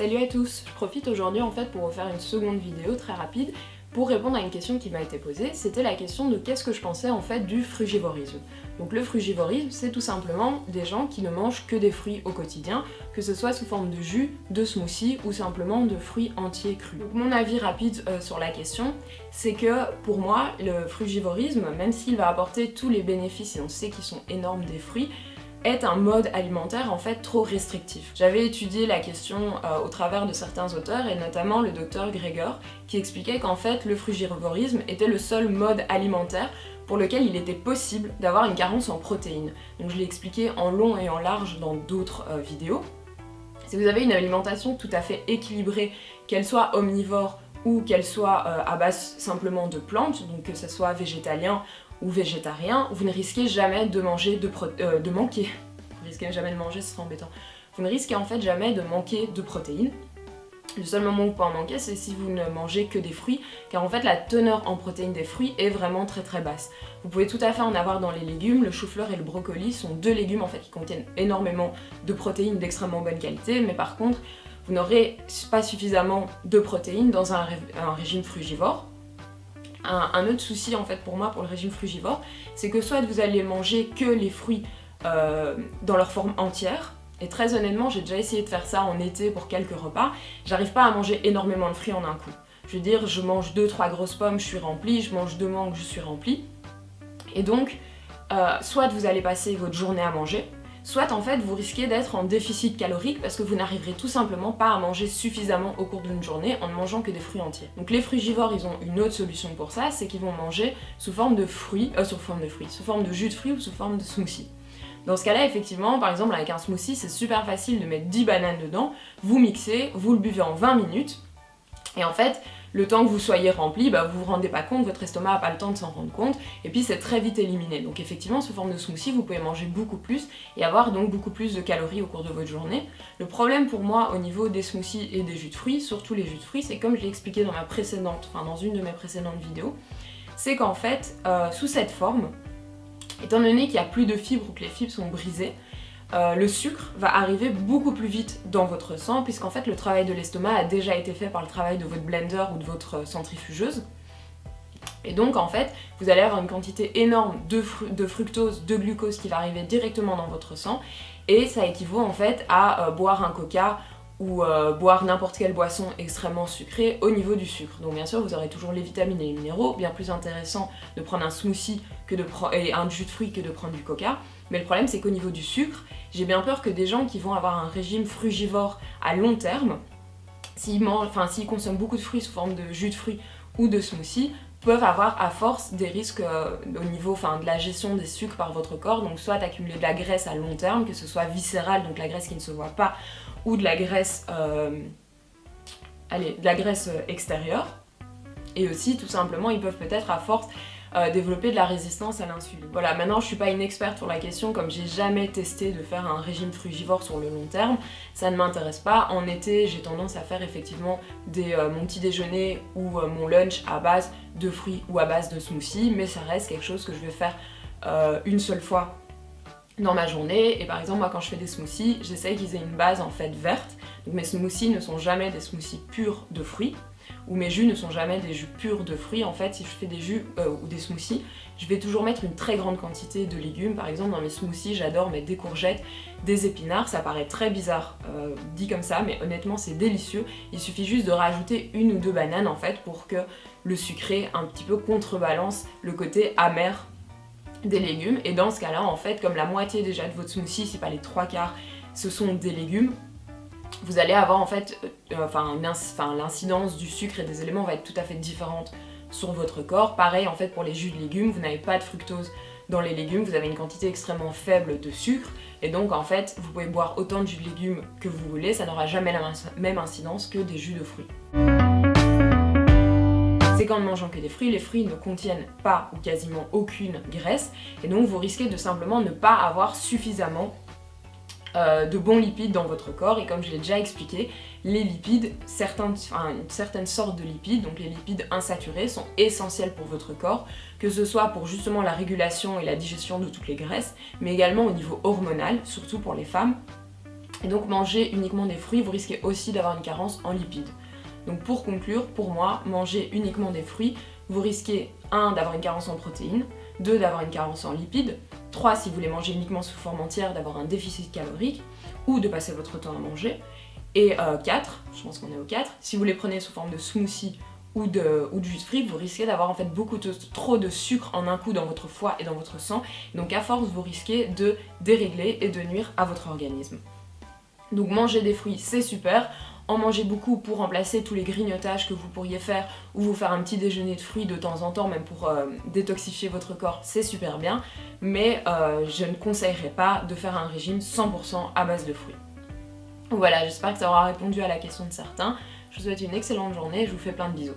Salut à tous, je profite aujourd'hui en fait pour vous faire une seconde vidéo très rapide pour répondre à une question qui m'a été posée. C'était la question de qu'est-ce que je pensais en fait du frugivorisme. Donc le frugivorisme, c'est tout simplement des gens qui ne mangent que des fruits au quotidien, que ce soit sous forme de jus, de smoothie ou simplement de fruits entiers crus. Donc mon avis rapide sur la question, c'est que pour moi, le frugivorisme, même s'il va apporter tous les bénéfices, et on sait qu'ils sont énormes des fruits, est un mode alimentaire en fait trop restrictif. J'avais étudié la question au travers de certains auteurs et notamment le docteur Greger qui expliquait qu'en fait le frugivorisme était le seul mode alimentaire pour lequel il était possible d'avoir une carence en protéines. Donc je l'ai expliqué en long et en large dans d'autres vidéos. Si vous avez une alimentation tout à fait équilibrée, qu'elle soit omnivore ou qu'elle soit à base simplement de plantes, donc que ce soit végétalien ou végétarien, vous ne risquez jamais de manquer. Vous risquez jamais de manger, ce serait embêtant. Vous ne risquez en fait jamais de manquer de protéines. Le seul moment où vous pouvez en manquer, c'est si vous ne mangez que des fruits, car en fait la teneur en protéines des fruits est vraiment très très basse. Vous pouvez tout à fait en avoir dans les légumes, le chou-fleur et le brocoli sont deux légumes en fait qui contiennent énormément de protéines d'extrêmement bonne qualité, mais par contre, vous n'aurez pas suffisamment de protéines dans un régime frugivore. Un autre souci en fait pour moi pour le régime frugivore, c'est que soit vous allez manger que les fruits dans leur forme entière, et très honnêtement j'ai déjà essayé de faire ça en été pour quelques repas, j'arrive pas à manger énormément de fruits en un coup. Je veux dire, je mange 2-3 grosses pommes, je suis remplie, je mange 2 mangues, je suis remplie. Et donc, soit vous allez passer votre journée à manger, soit en fait vous risquez d'être en déficit calorique parce que vous n'arriverez tout simplement pas à manger suffisamment au cours d'une journée en ne mangeant que des fruits entiers. Donc les frugivores, ils ont une autre solution pour ça, c'est qu'ils vont manger sous forme de fruits, sous forme de jus de fruits ou sous forme de smoothie. Dans ce cas-là, effectivement, par exemple avec un smoothie, c'est super facile de mettre 10 bananes dedans, vous mixez, vous le buvez en 20 minutes, et en fait, le temps que vous soyez rempli, vous vous rendez pas compte, votre estomac n'a pas le temps de s'en rendre compte, et puis c'est très vite éliminé. Donc effectivement, sous forme de smoothie, vous pouvez manger beaucoup plus et avoir donc beaucoup plus de calories au cours de votre journée. Le problème pour moi au niveau des smoothies et des jus de fruits, surtout les jus de fruits, c'est comme je l'ai expliqué dans dans une de mes précédentes vidéos, c'est qu'en fait, sous cette forme, étant donné qu'il n'y a plus de fibres ou que les fibres sont brisées, le sucre va arriver beaucoup plus vite dans votre sang puisqu'en fait le travail de l'estomac a déjà été fait par le travail de votre blender ou de votre centrifugeuse. Et donc en fait, vous allez avoir une quantité énorme de fructose, de glucose qui va arriver directement dans votre sang et ça équivaut en fait à boire un coca ou boire n'importe quelle boisson extrêmement sucrée au niveau du sucre. Donc bien sûr, vous aurez toujours les vitamines et les minéraux, bien plus intéressant de prendre un smoothie et un jus de fruits que de prendre du coca. Mais le problème, c'est qu'au niveau du sucre, j'ai bien peur que des gens qui vont avoir un régime frugivore à long terme, s'ils consomment beaucoup de fruits sous forme de jus de fruits ou de smoothie, peuvent avoir à force des risques au niveau de la gestion des sucres par votre corps, donc soit accumuler de la graisse à long terme, que ce soit viscérale, donc la graisse qui ne se voit pas, ou de la graisse, extérieure. Et aussi, tout simplement, ils peuvent peut-être à force développer de la résistance à l'insuline. Voilà, maintenant je suis pas une experte sur la question, comme j'ai jamais testé de faire un régime frugivore sur le long terme, ça ne m'intéresse pas. En été, j'ai tendance à faire effectivement mon petit déjeuner ou mon lunch à base de fruits ou à base de smoothie, mais ça reste quelque chose que je vais faire une seule fois dans ma journée. Et par exemple, moi quand je fais des smoothies, j'essaye qu'ils aient une base en fait verte. Donc mes smoothies ne sont jamais des smoothies purs de fruits, ou mes jus ne sont jamais des jus purs de fruits. En fait, si je fais des jus ou des smoothies, je vais toujours mettre une très grande quantité de légumes. Par exemple, dans mes smoothies, j'adore mettre des courgettes, des épinards. Ça paraît très bizarre dit comme ça, mais honnêtement, c'est délicieux. Il suffit juste de rajouter 1 ou 2 bananes en fait pour que le sucré un petit peu contrebalance le côté amer des légumes. Et dans ce cas-là, en fait, comme la moitié déjà de votre smoothie, si pas les 3/4, ce sont des légumes, vous allez avoir en fait, l'incidence du sucre et des éléments va être tout à fait différente sur votre corps. Pareil en fait pour les jus de légumes, vous n'avez pas de fructose dans les légumes, vous avez une quantité extrêmement faible de sucre, et donc en fait vous pouvez boire autant de jus de légumes que vous voulez, ça n'aura jamais la même incidence que des jus de fruits. C'est qu'en ne mangeant que des fruits, les fruits ne contiennent pas ou quasiment aucune graisse, et donc vous risquez de simplement ne pas avoir suffisamment de bons lipides dans votre corps. Et comme je l'ai déjà expliqué, les lipides, certaines sortes de lipides, donc les lipides insaturés, sont essentiels pour votre corps, que ce soit pour justement la régulation et la digestion de toutes les graisses, mais également au niveau hormonal, surtout pour les femmes. Et donc manger uniquement des fruits, vous risquez aussi d'avoir une carence en lipides. Donc pour conclure, pour moi, manger uniquement des fruits, vous risquez 1 d'avoir une carence en protéines, 2 d'avoir une carence en lipides, 3 si vous les mangez uniquement sous forme entière d'avoir un déficit calorique ou de passer votre temps à manger, et 4, je pense qu'on est au 4, si vous les prenez sous forme de smoothie ou de jus de fruits, vous risquez d'avoir en fait trop de sucre en un coup dans votre foie et dans votre sang, donc à force vous risquez de dérégler et de nuire à votre organisme. Donc manger des fruits c'est super, en manger beaucoup pour remplacer tous les grignotages que vous pourriez faire ou vous faire un petit déjeuner de fruits de temps en temps, même pour détoxifier votre corps, c'est super bien, mais je ne conseillerais pas de faire un régime 100% à base de fruits. Voilà, j'espère que ça aura répondu à la question de certains. Je vous souhaite une excellente journée et je vous fais plein de bisous.